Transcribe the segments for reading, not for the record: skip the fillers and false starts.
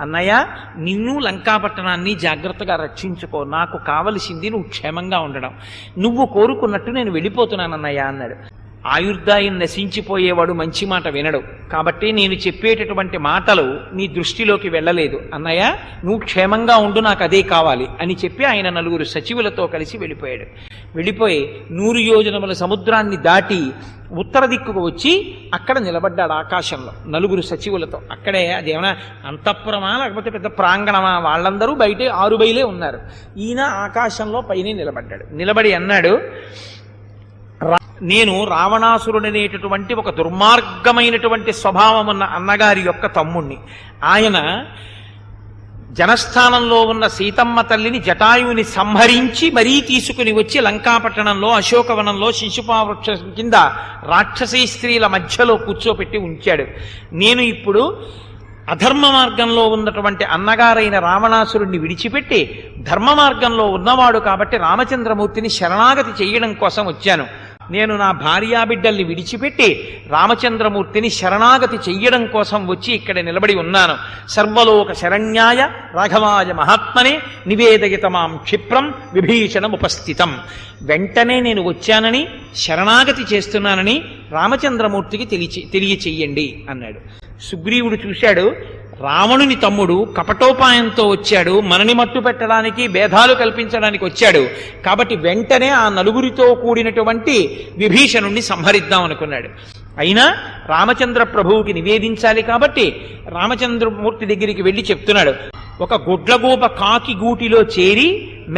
అన్నయ్య, నిన్ను లంకాపట్టణాన్ని జాగ్రత్తగా రక్షించుకో, నాకు కావలసింది నువ్వు క్షేమంగా ఉండడం, నువ్వు కోరుకున్నట్టు నేను వెళ్ళిపోతున్నాను అన్నయ్య అన్నాడు. ఆయుర్దాయం నశించిపోయేవాడు మంచి మాట వినడు, కాబట్టి నేను చెప్పేటటువంటి మాటలు నీ దృష్టిలోకి వెళ్ళలేదు అన్నయ్య, నువ్వు క్షేమంగా ఉండు, నాకు అదే కావాలి అని చెప్పి ఆయన 4 సచివులతో కలిసి వెళ్ళిపోయాడు. వెళ్ళిపోయి 100 యోజనముల సముద్రాన్ని దాటి ఉత్తర దిక్కుకు వచ్చి అక్కడ నిలబడ్డాడు ఆకాశంలో 4 సచివులతో. అక్కడే అదేమన్నా అంతఃపురమా లేకపోతే పెద్ద ప్రాంగణమా, వాళ్ళందరూ బయటే 6 బయలే ఉన్నారు, ఈయన ఆకాశంలో పైనే నిలబడ్డాడు. నిలబడి అన్నాడు, నేను రావణాసురుడనేటటువంటి ఒక దుర్మార్గమైనటువంటి స్వభావం ఉన్న అన్నగారి యొక్క తమ్ముణ్ణి. ఆయన జనస్థానంలో ఉన్న సీతమ్మ తల్లిని జటాయువుని సంహరించి మరీ తీసుకుని వచ్చి లంకాపట్టణంలో అశోకవనంలో శిశుపావృక్ష కింద రాక్షసీ స్త్రీల మధ్యలో కూర్చోపెట్టి ఉంచాడు. నేను ఇప్పుడు అధర్మ మార్గంలో ఉన్నటువంటి అన్నగారైన రావణాసురుణ్ణి విడిచిపెట్టి ధర్మ మార్గంలో ఉన్నవాడు కాబట్టి రామచంద్రమూర్తిని శరణాగతి చేయడం కోసం వచ్చాను. నేను నా భార్యాబిడ్డల్ని విడిచిపెట్టి రామచంద్రమూర్తిని శరణాగతి చెయ్యడం కోసం వచ్చి ఇక్కడ నిలబడి ఉన్నాను. సర్వలోక శరణ్యాయ రాఘవాయ మహాత్మనే నివేదయితమాం క్షిప్రం విభీషణముపస్థితం. వెంటనే నేను వచ్చానని శరణాగతి చేస్తున్నానని రామచంద్రమూర్తికి తెలియచెయ్యండి అన్నాడు. సుగ్రీవుడు చూశాడు, రావణుని తమ్ముడు కపటోపాయంతో వచ్చాడు, మనని మట్టు పెట్టడానికి భేదాలు కల్పించడానికి వచ్చాడు, కాబట్టి వెంటనే ఆ 4 కూడినటువంటి విభీషణుణ్ణి సంహరిద్దాం అనుకున్నాడు. అయినా రామచంద్ర ప్రభువుకి నివేదించాలి కాబట్టి రామచంద్రమూర్తి దగ్గరికి వెళ్ళి చెప్తున్నాడు, ఒక గుడ్లగూప కాకి గూటిలో చేరి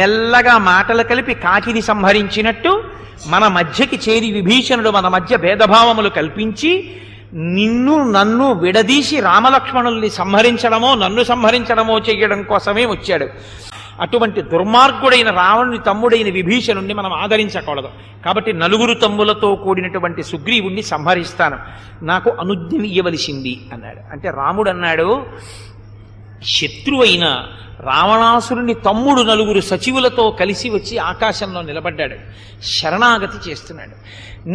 మెల్లగా మాటలు కలిపి కాకిని సంహరించినట్టు మన మధ్యకి చేరి విభీషణుడు మన మధ్య భేదభావములు కల్పించి నిన్ను నన్ను విడదీసి రామలక్ష్మణుల్ని సంహరించడమో నన్ను సంహరించడమో చెయ్యడం కోసమే వచ్చాడు. అటువంటి దుర్మార్గుడైన రావణుని తమ్ముడైన విభీషణుణ్ణి మనం ఆదరించకూడదు, కాబట్టి 4 తమ్ములతో కూడినటువంటి సుగ్రీవుణ్ణి సంహరిస్తాను, నాకు అనుజ్ఞ ఇయ్యవలసింది అన్నాడు. అంటే రాముడు అన్నాడు, శత్రువైన రావణాసురుని తమ్ముడు 4 సచివులతో కలిసి వచ్చి ఆకాశంలో నిలబడ్డాడు, శరణాగతి చేస్తున్నాడు.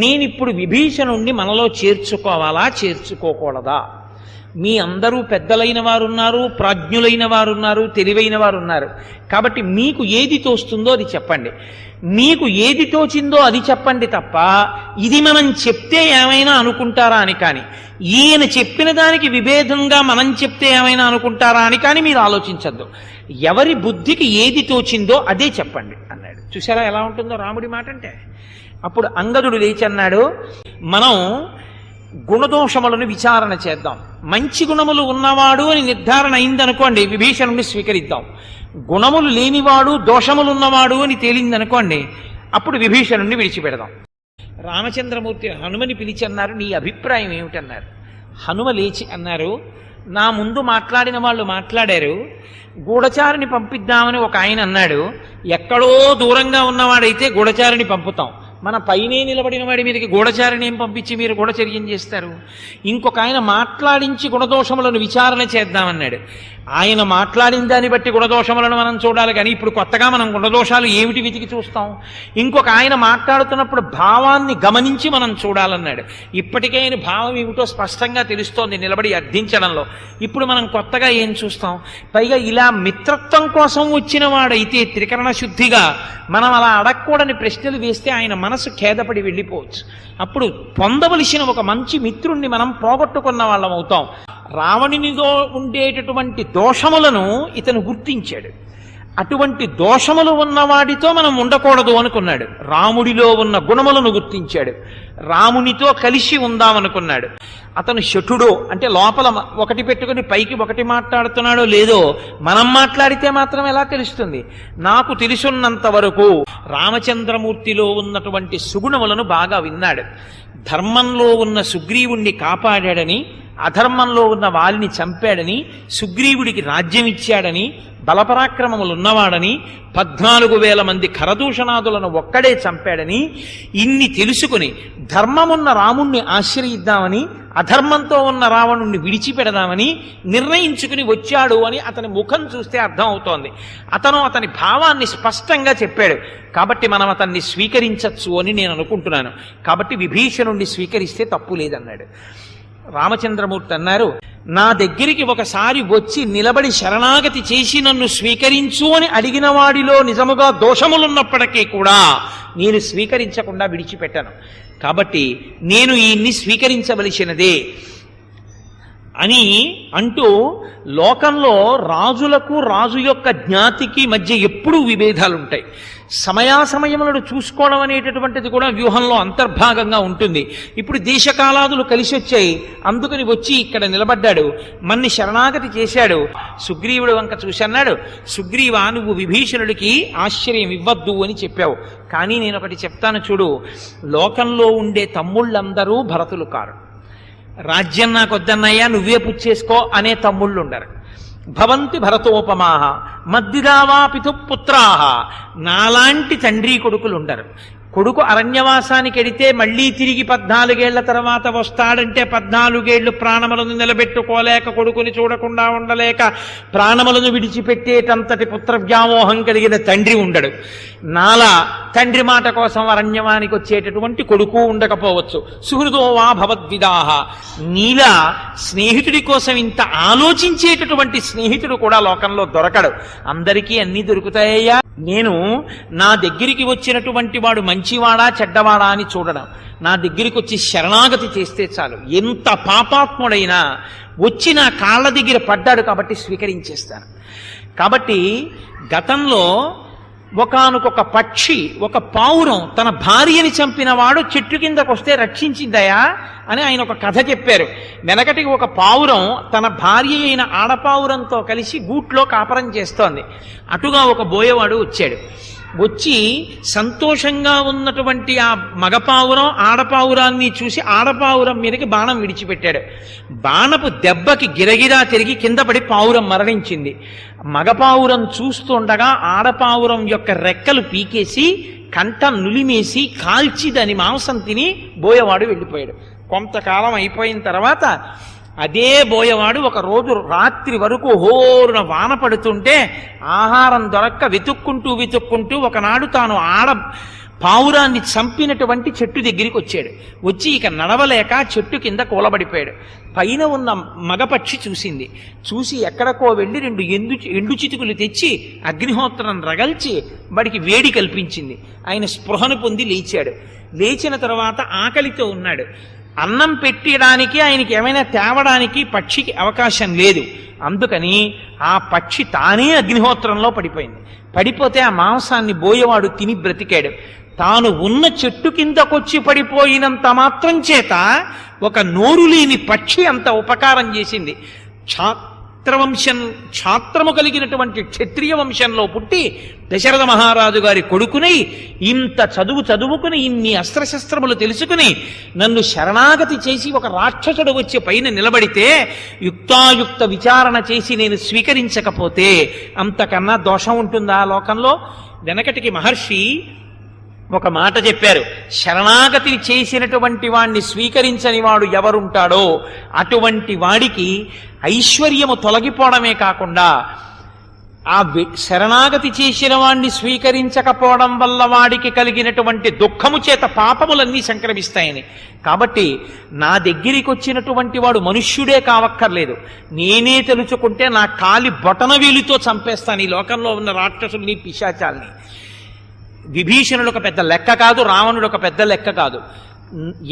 నేనిప్పుడు విభీషణుణ్ణి మనలో చేర్చుకోవాలా చేర్చుకోకూడదా? మీ అందరూ పెద్దలైన వారున్నారు, ప్రాజ్ఞులైన వారున్నారు, తెలివైన వారున్నారు, కాబట్టి మీకు ఏది తోస్తుందో అది చెప్పండి. మీకు ఏది తోచిందో అది చెప్పండి తప్ప ఇది మనం చెప్తే ఏమైనా అనుకుంటారా అని కానీ, ఈయన చెప్పిన దానికి విభేదంగా మనం చెప్తే ఏమైనా అనుకుంటారా అని కానీ మీరు ఆలోచించద్దు. ఎవరి బుద్ధికి ఏది తోచిందో అదే చెప్పండి అన్నాడు. చూసారా ఎలా ఉంటుందో రాముడి మాట అంటే? అప్పుడు అంగదుడు లేచి అన్నాడు, మనం గుణదోషములను విచారణ చేద్దాం. మంచి గుణములు ఉన్నవాడు అని నిర్ధారణ అయిందనుకోండి, విభీషణుడిని స్వీకరిద్దాం. గుణములు లేనివాడు దోషములున్నవాడు అని తేలిందనుకోండి, అప్పుడు విభీషణుడిని విడిచిపెడదాం. రామచంద్రమూర్తి హనుమని పిలిచి అన్నారు, నీ అభిప్రాయం ఏమిటన్నారు. హనుమ లేచి అన్నారు, నా ముందు మాట్లాడిన వాళ్ళు మాట్లాడారు, గూఢచారిని పంపిద్దామని ఒక ఆయన అన్నాడు, ఎక్కడో దూరంగా ఉన్నవాడైతే గూఢచారిని పంపుతాం, మన పైనే నిలబడిన వాడి మీదకి గూఢచారిని ఏం పంపించి మీరు గూఢచర్యం చేస్తారు. ఇంకొక ఆయన మాట్లాడించి గుణదోషములను విచారణ చేద్దామన్నాడు, ఆయన మాట్లాడిన దాన్ని బట్టి గుణదోషములను మనం చూడాలి, కానీ ఇప్పుడు కొత్తగా మనం గుణదోషాలు ఏమిటి వెతికి చూస్తాం. ఇంకొక ఆయన మాట్లాడుతున్నప్పుడు భావాన్ని గమనించి మనం చూడాలన్నాడు. ఇప్పటికే ఆయన భావం ఏమిటో స్పష్టంగా తెలుస్తోంది నిలబడి అర్థించడంలో, ఇప్పుడు మనం కొత్తగా ఏం చూస్తాం? పైగా ఇలా మిత్రత్వం కోసం వచ్చిన వాడైతే త్రికరణ శుద్ధిగా మనం అలా అడగకూడని ప్రశ్నలు వేస్తే ఆయన మనసు ఖేదపడి వెళ్ళిపోవచ్చు. అప్పుడు పొందవలసిన ఒక మంచి మిత్రుణ్ణి మనం పోగొట్టుకున్న వాళ్ళం అవుతాం. రావణునిలో ఉండేటటువంటి దోషములను ఇతను గుర్తించాడు, అటువంటి దోషములు ఉన్నవాడితో మనం ఉండకూడదు అనుకున్నాడు. రాముడిలో ఉన్న గుణములను గుర్తించాడు, రామునితో కలిసి ఉందామనుకున్నాడు. అతను శఠుడో అంటే లోపల ఒకటి పెట్టుకుని పైకి ఒకటి మాట్లాడుతున్నాడో లేదో మనం మాట్లాడితే మాత్రం ఎలా తెలుస్తుంది? నాకు తెలుసున్నంత వరకు రామచంద్రమూర్తిలో ఉన్నటువంటి సుగుణములను బాగా విన్నాడు. ధర్మంలో ఉన్న సుగ్రీవుణ్ణి కాపాడాడని, అధర్మంలో ఉన్న వారిని చంపాడని, సుగ్రీవుడికి రాజ్యం ఇచ్చాడని, బలపరాక్రమములు ఉన్నవాడని, 14,000 మంది ఖరదూషణాదులను ఒక్కడే చంపాడని ఇన్ని తెలుసుకుని ధర్మమున్న రాముణ్ణి ఆశ్రయిద్దామని, అధర్మంతో ఉన్న రావణుణ్ణి విడిచిపెడదామని నిర్ణయించుకుని వచ్చాడు అని అతని ముఖం చూస్తే అర్థం అవుతోంది. అతను అతని భావాన్ని స్పష్టంగా చెప్పాడు, కాబట్టి మనం అతన్ని స్వీకరించచ్చు అని నేను అనుకుంటున్నాను, కాబట్టి విభీషణుణ్ణి స్వీకరిస్తే తప్పు లేదన్నాడు. రామచంద్రమూర్తి అన్నారు, నా దగ్గరికి ఒకసారి వచ్చి నిలబడి శరణాగతి చేసి నన్ను స్వీకరించు అని అడిగిన వాడిలో నిజముగా దోషములున్నప్పటికీ కూడా నేను స్వీకరించకుండా విడిచిపెట్టాను. కాబట్టి నేను ఈయన్ని స్వీకరించవలసినదే అని అంటూ, లోకంలో రాజులకు రాజు యొక్క జ్ఞాతికి మధ్య ఎప్పుడూ విభేదాలు ఉంటాయి. సమయాసమయములను చూసుకోవడం అనేటటువంటిది కూడా వ్యూహంలో అంతర్భాగంగా ఉంటుంది. ఇప్పుడు దేశకాలాదులు కలిసి వచ్చాయి, అందుకని వచ్చి ఇక్కడ నిలబడ్డాడు, మన్ని శరణాగతి చేశాడు. సుగ్రీవుడు వంక చూసి అన్నాడు, సుగ్రీవా, నువ్వు విభీషణుడికి ఆశ్చర్యం ఇవ్వద్దు అని చెప్పావు, కానీ నేను ఒకటి చెప్తాను చూడు, లోకంలో ఉండే తమ్ముళ్ళందరూ భరతులు కారు. రాజ్యం నాకొద్దన్నయ్యా నువ్వే పుచ్చేసుకో అనే తమ్ముళ్ళు ఉండరు. భవంతి భరతోపమాహ మద్దిదావా పితుపుత్రాహ, నాలాంటి తండ్రి కొడుకులు ఉండరు. కొడుకు అరణ్యవాసానికి వెడితే మళ్ళీ తిరిగి 14 ఏళ్ల తర్వాత వస్తాడంటే 14 ఏళ్లు ప్రాణములను నిలబెట్టుకోలేక, కొడుకుని చూడకుండా ఉండలేక ప్రాణములను విడిచిపెట్టేటంతటి పుత్ర వ్యామోహం కలిగిన తండ్రి ఉండడు. నాలా తండ్రి మాట కోసం అరణ్యవానికి వచ్చేటటువంటి కొడుకు ఉండకపోవచ్చు. సుహృదో వా భవద్విదాహ, నీలా స్నేహితుడి కోసం ఇంత ఆలోచించేటటువంటి స్నేహితుడు కూడా లోకంలో దొరకడు. అందరికీ అన్నీ దొరుకుతాయ్యా. నేను నా దగ్గరికి వచ్చినటువంటి వాడు మంచివాడా చెడ్డవాడా అని చూడడం, నా దగ్గరికి వచ్చి శరణాగతి చేస్తే చాలు. ఎంత పాపాత్ముడైనా వచ్చి నా కాళ్ళ దగ్గర పడ్డాడు కాబట్టి స్వీకరించేస్తాను. కాబట్టి గతంలో ఒకానొక పక్షి, ఒక పావురం తన భార్యని చంపిన వాడు చెట్టు కిందకు వస్తే రక్షించిందయా అని ఆయన ఒక కథ చెప్పారు. వెనకటికి ఒక పావురం తన భార్య అయిన ఆడపావురంతో కలిసి గూట్లో కాపరం చేస్తోంది. అటుగా ఒక బోయవాడు వచ్చాడు. వచ్చి సంతోషంగా ఉన్నటువంటి ఆ మగపావురం ఆడపావురాన్ని చూసి ఆడపావురం మీదకి బాణం విడిచిపెట్టాడు. బాణపు దెబ్బకి గిరగిరా తిరిగి కింద పడి పావురం మరణించింది. మగపావురం చూస్తుండగా ఆడపావురం యొక్క రెక్కలు పీకేసి కంట నులిమేసి కాల్చి దాని మాంసం తిని బోయవాడు వెళ్ళిపోయాడు. కొంతకాలం అయిపోయిన తర్వాత అదే బోయవాడు ఒక రోజు రాత్రి వరకు హోరున వాన పడుతుంటే ఆహారం దొరక్క వెతుక్కుంటూ ఒకనాడు తాను ఆడ పావురాన్ని చంపినటువంటి చెట్టు దగ్గరికి వచ్చాడు. వచ్చి ఇక నడవలేక చెట్టు కింద కూలబడిపోయాడు. పైన ఉన్న మగపక్షి చూసింది. చూసి ఎక్కడికో వెళ్ళి 2 ఎండు చితుకులు తెచ్చి అగ్నిహోత్రం రగల్చి వాడికి వేడి కల్పించింది. ఆయన స్పృహను పొంది లేచాడు. లేచిన తర్వాత ఆకలితో ఉన్నాడు. అన్నం పెట్టడానికి ఆయనకి ఏమైనా తేవడానికి పక్షికి అవకాశం లేదు. అందుకని ఆ పక్షి తానే అగ్నిహోత్రంలో పడిపోయింది. పడిపోతే ఆ మాంసాన్ని బోయవాడు తిని బ్రతికాడు. తాను ఉన్న చెట్టు కిందకొచ్చి పడిపోయినంత మాత్రం చేత ఒక నోరు లేని పక్షి అంత ఉపకారం చేసింది. ఛాత్రము కలిగినటువంటి క్షత్రియ వంశంలో పుట్టి దశరథ మహారాజు గారి కొడుకునై ఇంత చదువుకుని ఇన్ని అస్త్రశస్త్రములు తెలుసుకుని నన్ను శరణాగతి చేసి ఒక రాక్షసుడు వచ్చి పైన నిలబడితే యుక్తాయుక్త విచారణ చేసి నేను స్వీకరించకపోతే అంతకన్నా దోషం ఉంటుందా లోకంలో? వెనకటికి మహర్షి ఒక మాట చెప్పారు, శరణాగతి చేసినటువంటి వాణ్ణి స్వీకరించని వాడు ఎవరుంటాడో అటువంటి వాడికి ఐశ్వర్యము తొలగిపోవడమే కాకుండా ఆ శరణాగతి చేసిన వాణ్ణి స్వీకరించకపోవడం వల్ల వాడికి కలిగినటువంటి దుఃఖము చేత పాపములన్నీ సంక్రమిస్తాయని. కాబట్టి నా దగ్గరికి వచ్చినటువంటి వాడు మనుష్యుడే కావక్కర్లేదు, నేనే తెలుసుకుంటే నా కాలి బొటనవేలితో చంపేస్తాను ఈ లోకంలో ఉన్న రాక్షసుల్ని పిశాచాల్ని. విభీషణుడు ఒక పెద్ద లెక్క కాదు, రావణుడు ఒక పెద్ద లెక్క కాదు.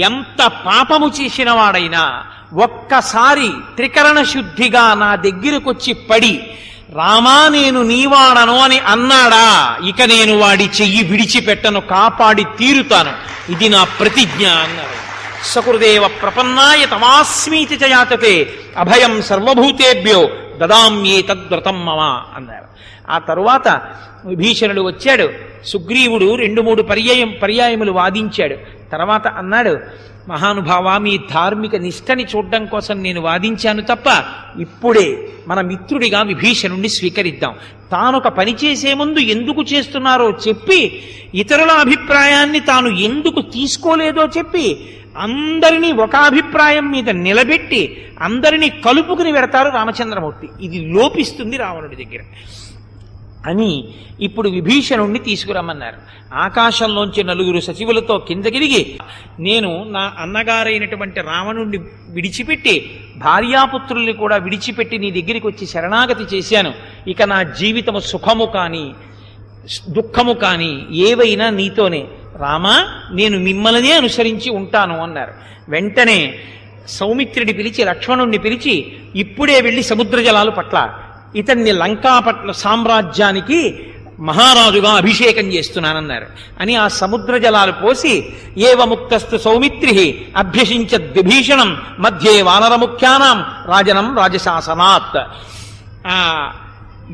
ఎంత పాపము చేసిన వాడైనా ఒక్కసారి త్రికరణ శుద్ధిగా నా దగ్గరకొచ్చి పడి రామా నేను నీవాడను అని అన్నాడా, ఇక నేను వాడి చెయ్యి విడిచిపెట్టను, కాపాడి తీరుతాను, ఇది నా ప్రతిజ్ఞ అన్నారు. సకృదేవ ప్రపన్నాయ తమాస్మీతి చయాతతే అభయం సర్వభూతేభ్యో దదామ్యే తద్వ్రతం మమ అన్నారు. ఆ తరువాత విభీషణుడు వచ్చాడు. సుగ్రీవుడు 2-3 పర్యాయములు వాదించాడు. తర్వాత అన్నాడు, మహానుభావా, మీ ధార్మిక నిష్టని చూడడం కోసం నేను వాదించాను తప్ప ఇప్పుడే మన మిత్రుడిగా విభీషణుణ్ణి స్వీకరిద్దాం. తానొక పని చేసే ముందు ఎందుకు చేస్తున్నారో చెప్పి, ఇతరుల అభిప్రాయాన్ని తాను ఎందుకు తీసుకోలేదో చెప్పి, అందరినీ ఒక అభిప్రాయం మీద నిలబెట్టి అందరినీ కలుపుకుని పెడతారు రామచంద్రమూర్తి. ఇది లోపిస్తుంది రావణుడి దగ్గర. అని ఇప్పుడు విభీషణుణ్ణి తీసుకురమ్మన్నారు. ఆకాశంలోంచి 4 సచివులతో కిందకిరిగి, నేను నా అన్నగారైనటువంటి రావణుణ్ణి విడిచిపెట్టి భార్యాపుత్రుల్ని కూడా విడిచిపెట్టి నీ దగ్గరికి వచ్చి శరణాగతి చేశాను. ఇక నా జీవితము సుఖము కానీ దుఃఖము కానీ ఏవైనా నీతోనే. రామా, నేను మిమ్మల్నే అనుసరించి ఉంటాను అన్నారు. వెంటనే సౌమిత్రుడి పిలిచి లక్ష్మణుణ్ణి పిలిచి, ఇప్పుడే వెళ్ళి సముద్ర జలాలు పట్ల ఇతన్ని లంకాపట్ల సామ్రాజ్యానికి మహారాజుగా అభిషేకం చేస్తున్నానన్నారు. అని ఆ సముద్ర జలాలు పోసి, ఏవ ముక్తస్తు సౌమిత్రి అభ్యసించ విభీషణం మధ్యే వానరముఖ్యానాం రాజనం రాజశాసనాత్. ఆ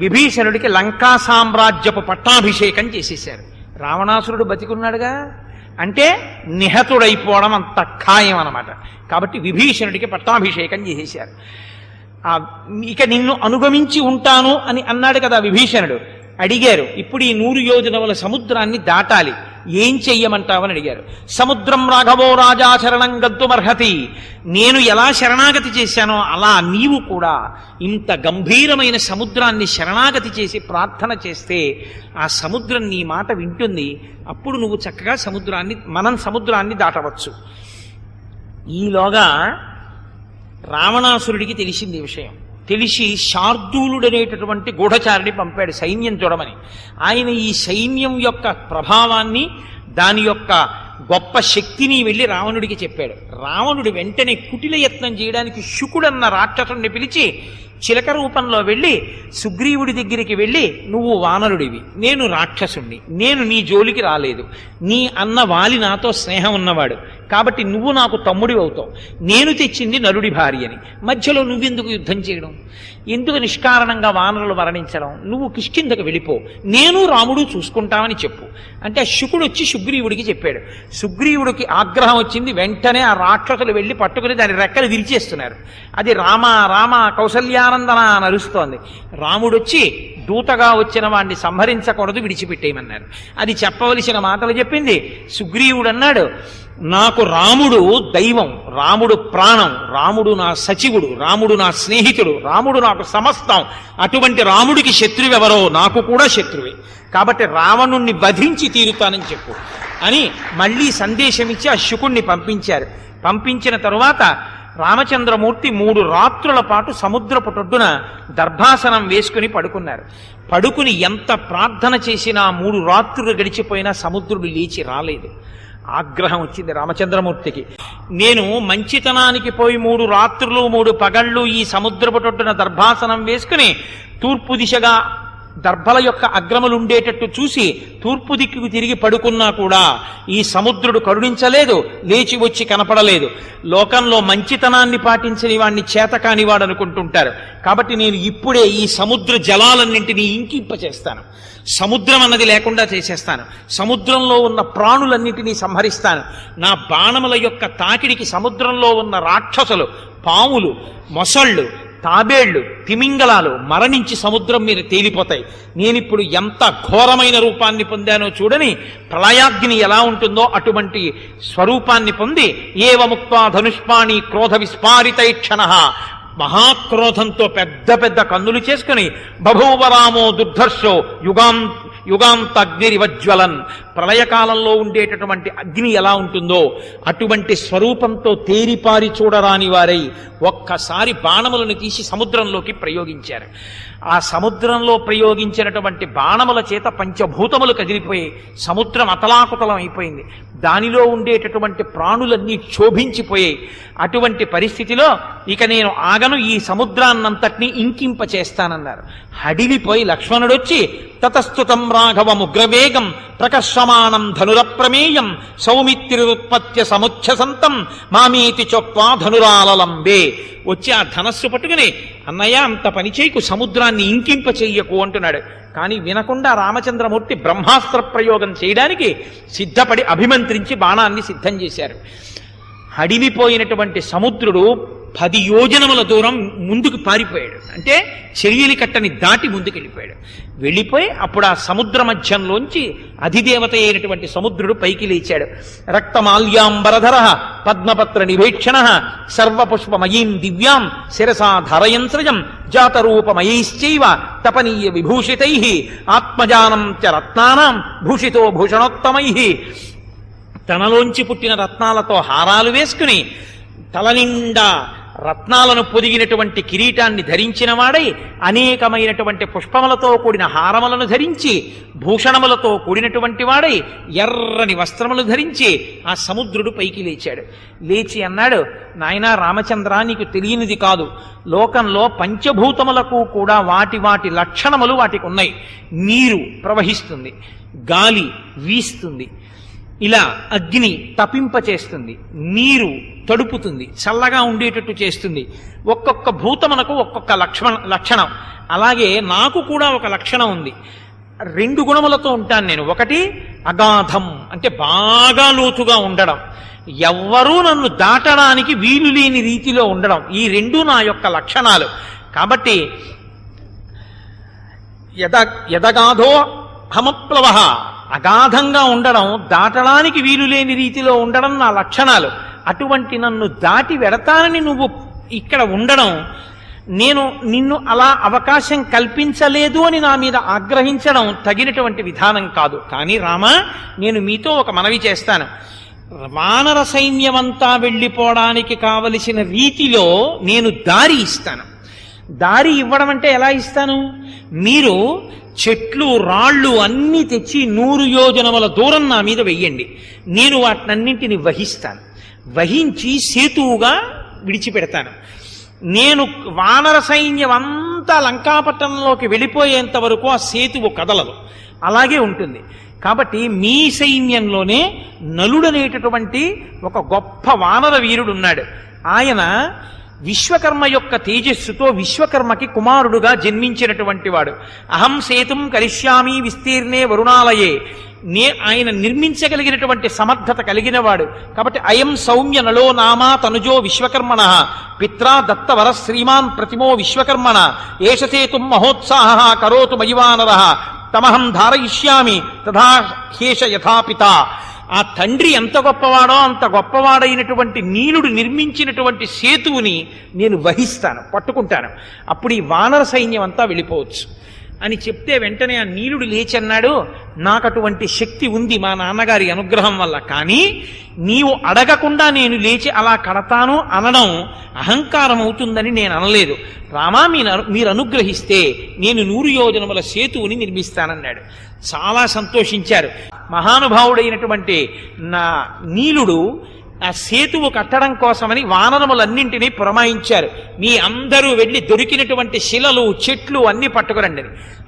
విభీషణుడికి లంకా సామ్రాజ్యపు పట్టాభిషేకం చేసేశారు. రావణాసురుడు బతికున్నాడుగా, అంటే నిహతుడైపోవడం అంత ఖాయం అన్నమాట. కాబట్టి విభీషణుడికి పట్టాభిషేకం చేసేశారు. ఇక నిన్ను అనుగమించి ఉంటాను అని అన్నాడు కదా విభీషణుడు. అడిగారు, ఇప్పుడు ఈ 100 యోజనముల సముద్రాన్ని దాటాలి, ఏం చెయ్యమంటావని అడిగారు. సముద్రం రాఘవో రాజా శరణం గంతుమర్హతి. నేను ఎలా శరణాగతి చేశానో అలా నీవు కూడా ఇంత గంభీరమైన సముద్రాన్ని శరణాగతి చేసి ప్రార్థన చేస్తే ఆ సముద్రం నీ మాట వింటుంది. అప్పుడు నువ్వు చక్కగా మనం సముద్రాన్ని దాటవచ్చు. ఈలోగా రావణాసురుడికి తెలిసింది విషయం. తెలిసి శార్దూలుడనేటటువంటి గూఢచారిని పంపాడు సైన్యం చూడమని. ఆయన ఈ సైన్యం యొక్క ప్రభావాన్ని, దాని యొక్క గొప్ప శక్తిని వెళ్ళి రావణుడికి చెప్పాడు. రావణుడు వెంటనే కుటిల యత్నం చేయడానికి శుకుడన్న రాక్షసుడిని పిలిచి చిలక రూపంలో వెళ్ళి సుగ్రీవుడి దగ్గరికి వెళ్ళి, నువ్వు వానరుడివి, నేను రాక్షసుణ్ణి, నేను నీ జోలికి రాలేదు, నీ అన్న వాలి నాతో స్నేహం ఉన్నవాడు, కాబట్టి నువ్వు నాకు తమ్ముడివి అవుతావు, నేను తెచ్చింది నలుడి భార్యని, మధ్యలో నువ్వెందుకు యుద్ధం చేయడం, ఎందుకు నిష్కారణంగా వానరులు మరణించడం, నువ్వు కిష్కిందకు వెళ్ళిపో, నేను రాముడు చూసుకుంటామని చెప్పు అంటే శుకుడు వచ్చి సుగ్రీవుడికి చెప్పాడు. సుగ్రీవుడికి ఆగ్రహం వచ్చింది. వెంటనే ఆ రాక్షసులు వెళ్ళి పట్టుకుని దాని రెక్కలు విరిచేస్తున్నారు. అది రామ రామ కౌసల్యానందన అని అరుస్తోంది. రాముడొచ్చి దూతగా వచ్చిన వాడిని సంహరించకూడదు, విడిచిపెట్టేయమన్నారు. అది చెప్పవలసిన మాటలు చెప్పింది. సుగ్రీవుడు అన్నాడు, నాకు రాముడు దైవం, రాముడు ప్రాణం, రాముడు నా సచివుడు, రాముడు నా స్నేహితుడు, రాముడు నాకు సమస్తం. అటువంటి రాముడికి శత్రువెవరో నాకు కూడా శత్రువే, కాబట్టి రావణుణ్ణి వధించి తీరుతానని చెప్పు అని మళ్ళీ సందేశం ఇచ్చి ఆ శుకుణ్ణి పంపించారు. పంపించిన తరువాత రామచంద్రమూర్తి 3 రాత్రుల పాటు సముద్రపు టొడ్డున దర్భాసనం వేసుకుని పడుకున్నారు. పడుకుని ఎంత ప్రార్థన చేసినా 3 రాత్రులు గడిచిపోయినా సముద్రుడు లేచి రాలేదు. ఆగ్రహం వచ్చింది రామచంద్రమూర్తికి. నేను మంచితనానికి పోయి 3 రాత్రులు 3 పగళ్ళు ఈ సముద్రపు టొడ్డున దర్భాసనం వేసుకుని తూర్పు దిశగా దర్భల యొక్క అగ్రములుండేటట్టు చూసి తూర్పు దిక్కుకు తిరిగి పడుకున్నా కూడా ఈ సముద్రుడు కరుణించలేదు, లేచి వచ్చి కనపడలేదు. లోకంలో మంచితనాన్ని పాటించని వాడిని చేతకాని వాడు అనుకుంటుంటారు. కాబట్టి నేను ఇప్పుడే ఈ సముద్ర జలాలన్నింటినీ ఇంకింపచేస్తాను, సముద్రం అన్నది లేకుండా చేసేస్తాను, సముద్రంలో ఉన్న ప్రాణులన్నింటినీ సంహరిస్తాను. నా బాణముల యొక్క తాకిడికి సముద్రంలో ఉన్న రాక్షసులు, పాములు, మొసళ్ళు, తాబేళ్లు, తిమింగలాలు మరణించి సముద్రం మీద తేలిపోతాయి. నేనిప్పుడు ఎంత ఘోరమైన రూపాన్ని పొందానో చూడని, ప్రళయాగ్ని ఎలా ఉంటుందో అటువంటి స్వరూపాన్ని పొంది, ఏవ ముక్త్వా ధనుష్పాణి క్రోధ విస్పారితైక్షణః, మహాక్రోధంతో పెద్ద పెద్ద కన్నులు చేసుకుని, బభూవరామో దుర్ధర్షో యుగాంతగ్నిరివజ్వలన్, ప్రళయకాలంలో ఉండేటటువంటి అగ్ని ఎలా ఉంటుందో అటువంటి స్వరూపంతో తేరిపారి చూడరాని వారై ఒక్కసారి బాణములను తీసి సముద్రంలోకి ప్రయోగించారు. ఆ సముద్రంలో ప్రయోగించినటువంటి బాణముల చేత పంచభూతములు కదిలిపోయి సముద్రం అతలాకుతలం అయిపోయింది. దానిలో ఉండేటటువంటి ప్రాణులన్నీ క్షోభించిపోయాయి. అటువంటి పరిస్థితిలో ఇక నేను ఆగను, ఈ సముద్రాన్నంతటినీ ఇంకింపచేస్తానన్నారు. హడిలిపోయి లక్ష్మణుడొచ్చి, తతస్తుతం రాఘవముగ్రవేగం ప్రకర్షమాణం ధనురప్రమేయం సౌమిత్రిరుత్పత్య సముచ్ఛసంతం మామీతి చొక్వా ధనురాలలంబే, వచ్చి ఆ ధనస్సు పట్టుకుని, అన్నయ్య అంత పని చేయకు, సముద్రాన్ని ఇంకింప చెయ్యకు అంటున్నాడు. కానీ వినకుండా రామచంద్రమూర్తి బ్రహ్మాస్త్ర ప్రయోగం చేయడానికి సిద్ధపడి అభిమంత్రించి బాణాన్ని సిద్ధం చేశారు. హడిలిపోయినటువంటి సముద్రుడు 10 యోజనముల దూరం ముందుకు పారిపోయాడు. అంటే చెరియలి కట్టని దాటి ముందుకెళ్ళిపోయాడు. వెళ్ళిపోయి అప్పుడు ఆ సముద్ర మధ్యంలోంచి అధిదేవత అయినటువంటి సముద్రుడు పైకి లేచాడు. రక్తమాల్యాంబరధర పద్మపత్ర నివేక్షణ సర్వపుష్పమయీం దివ్యాం శిరసా ధరయన్ సృజం జాతరూపమయైశ్చైవ తపనీయ విభూషితై ఆత్మజానం చ రత్నానాం భూషితో భూషణోత్తమై. తనలోంచి పుట్టిన రత్నాలతో హారాలు వేసుకుని తల నిండా రత్నాలను పొదిగినటువంటి కిరీటాన్ని ధరించిన వాడై అనేకమైనటువంటి పుష్పములతో కూడిన హారములను ధరించి భూషణములతో కూడినటువంటి వాడై ఎర్రని వస్త్రములు ధరించి ఆ సముద్రుడు పైకి లేచాడు. లేచి అన్నాడు, నాయనా రామచంద్ర, నీకు తెలియనిది కాదు, లోకంలో పంచభూతములకు కూడా వాటి వాటి లక్షణములు వాటికి ఉన్నాయి. నీరు ప్రవహిస్తుంది, గాలి వీస్తుంది, ఇలా అగ్ని తపింపచేస్తుంది, నీరు తడుపుతుంది, చల్లగా ఉండేటట్టు చేస్తుంది. ఒక్కొక్క భూతమునకు ఒక్కొక్క లక్షణం. అలాగే నాకు కూడా ఒక లక్షణం ఉంది. 2 గుణములతో ఉంటాను నేను. ఒకటి అగాధం, అంటే బాగా లోతుగా ఉండడం, ఎవ్వరూ నన్ను దాటడానికి వీలు లేని రీతిలో ఉండడం. ఈ 2 నా యొక్క లక్షణాలు. కాబట్టి యదగాధో హమప్లవ, అగాధంగా ఉండడం, దాటడానికి వీలు లేని రీతిలో ఉండడం నా లక్షణాలు. అటువంటి నన్ను దాటి వెడతానని నువ్వు ఇక్కడ ఉండడం, నేను నిన్ను అలా అవకాశం కల్పించలేదు అని నా మీద ఆగ్రహించడం తగినటువంటి విధానం కాదు. కానీ రామా, నేను మీతో ఒక మనవి చేస్తాను. వానర సైన్యమంతా వెళ్ళిపోవడానికి కావలసిన రీతిలో నేను దారి ఇస్తాను. దారి ఇవ్వడం అంటే ఎలా ఇస్తాను? మీరు చెట్లు రాళ్ళు అన్నీ తెచ్చి 100 యోజనముల దూరం నా మీద వెయ్యండి, నేను వాటినన్నింటిని వహిస్తాను. వహించి సేతువుగా విడిచిపెడతాను. నేను వానర సైన్యం అంతా లంకాపట్టణంలోకి వెళ్ళిపోయేంత వరకు ఆ సేతువు కదలదు, అలాగే ఉంటుంది. కాబట్టి మీ సైన్యంలోనే నలుడనేటటువంటి ఒక గొప్ప వానర వీరుడు ఉన్నాడు. ఆయన విశ్వకర్మ యొక్క తేజస్సుతో విశ్వకర్మకి కుమారుడుగా జన్మించినటువంటి వాడు. అహం సేతుం కరిష్యామి విస్తీర్ణే వరుణాలయే, ఆయన నిర్మించగలిగినటువంటి సమర్థత కలిగిన వాడు. కాబట్టి అయం సౌమ్య నలో నామా తనుజో విశ్వకర్మణ పిత్రా దత్తవర శ్రీమాన్ ప్రతిమో విశ్వకర్మణ ఏషసేతుం మహోత్సాహ కరోతు మయివానర తమహం ధారయిష్యామి తథా హేష యథాపిత. ఆ తండ్రి ఎంత గొప్పవాడో అంత గొప్పవాడైనటువంటి నీలుడు నిర్మించినటువంటి సేతువుని నేను వహిస్తాను, పట్టుకుంటాను. అప్పుడు ఈ వానర సైన్యం అంతా వెళ్ళిపోవచ్చు అని చెప్తే వెంటనే ఆ నీలుడు లేచన్నాడు, నాకు అటువంటి శక్తి ఉంది మా నాన్నగారి అనుగ్రహం వల్ల. కానీ నీవు అడగకుండా నేను లేచి అలా కడతాను అనడం అహంకారం అవుతుందని నేను అనలేదు. రామా, మీరు అనుగ్రహిస్తే నేను 100 యోజనముల సేతువుని నిర్మిస్తానన్నాడు. చాలా సంతోషించారు. మహానుభావుడైనటువంటి నా నీలుడు ఆ సేతువు కట్టడం కోసమని వానరములన్నింటినీ పురమాయించారు. మీ అందరూ వెళ్ళి దొరికినటువంటి శిలలు చెట్లు అన్ని పట్టుకురండి.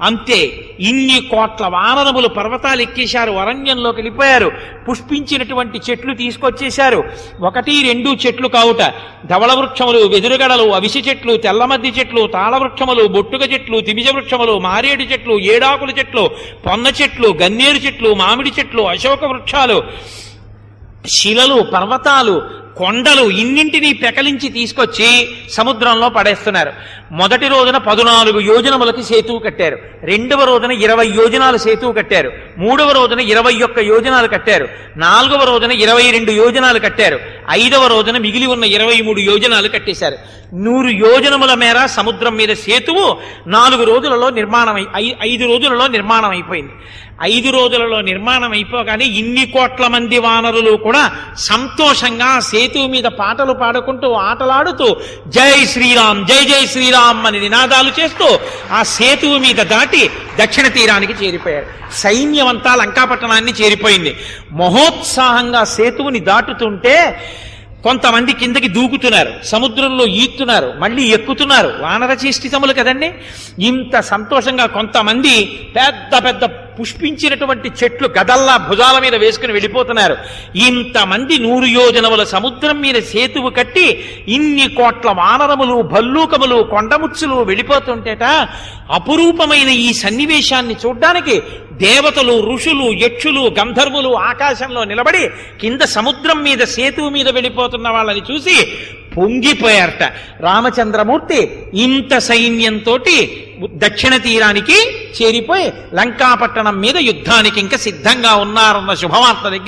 అంతే, ఇన్ని కోట్ల వానరములు పర్వతాలు ఎక్కేశారు, అరణ్యంలోకి వెళ్ళిపోయారు. పుష్పించినటువంటి చెట్లు తీసుకొచ్చేశారు. 1, 2 చెట్లు కావుట, ధవళ వృక్షములు, వెదురుగడలు, అవిసి చెట్లు, తెల్లమద్ది చెట్లు, తాళవృక్షములు, బొట్టుగ చెట్లు, తిమిజ వృక్షములు, మారేడు చెట్లు, ఏడాకుల చెట్లు, పొన్న చెట్లు, గన్నేరు చెట్లు, మామిడి చెట్లు, అశోక వృక్షాలు, శిలలు, పర్వతాలు, కొండలు ఇన్నింటినీ పెకలించి తీసుకొచ్చి సముద్రంలో పడేస్తున్నారు. మొదటి రోజున 14 యోజనములకి సేతువు కట్టారు. 2వ రోజున 20 యోజనాలు సేతువు కట్టారు. 3వ రోజున 21 యోజనాలు కట్టారు. 4వ రోజున 22 యోజనాలు కట్టారు. 5వ రోజున మిగిలి ఉన్న 23 యోజనాలు కట్టేశారు. 100 యోజనముల మేర సముద్రం మీద సేతువు 4 రోజులలో 5 రోజులలో నిర్మాణం అయిపోయింది. 5 రోజులలో నిర్మాణం అయిపోగానే ఇన్ని కోట్ల మంది వానరులు కూడా సంతోషంగా సేతువు మీద పాటలు పాడుకుంటూ ఆటలాడుతూ జై శ్రీరామ్, జై జై శ్రీరామ్ అని నినాదాలు చేస్తూ ఆ సేతువు మీద దాటి దక్షిణ తీరానికి చేరిపోయారు. సైన్యం అంతా లంకాపట్టణాన్ని చేరిపోయింది. మహోత్సాహంగా సేతువుని దాటుతుంటే కొంతమంది కిందకి దూకుతున్నారు, సముద్రంలో ఈత్తున్నారు, మళ్ళీ ఎక్కుతున్నారు. వానర చేష్టితములు కదండి. ఇంత సంతోషంగా కొంతమంది పెద్ద పెద్ద పుష్పించినటువంటి చెట్లు గదల్లా భుజాల మీద వేసుకుని వెళ్ళిపోతున్నారు. ఇంతమంది 100 యోజనముల సముద్రం మీద సేతువు కట్టి ఇన్ని కోట్ల వానరములు, భల్లూకములు, కొండముచ్చులు వెళ్ళిపోతుంటేట అపురూపమైన ఈ సన్నివేశాన్ని చూడ్డానికి దేవతలు, ఋషులు, యక్షులు, గంధర్వులు ఆకాశంలో నిలబడి కింద సముద్రం మీద సేతువు మీద వెళ్ళిపోతున్న వాళ్ళని చూసి పొంగిపోయారట. రామచంద్రమూర్తి ఇంత సైన్యంతో దక్షిణ తీరానికి చేరిపోయి లంకాపట్టణం మీద యుద్ధానికి ఇంకా సిద్ధంగా ఉన్నారన్న శుభవార్త దగ్గర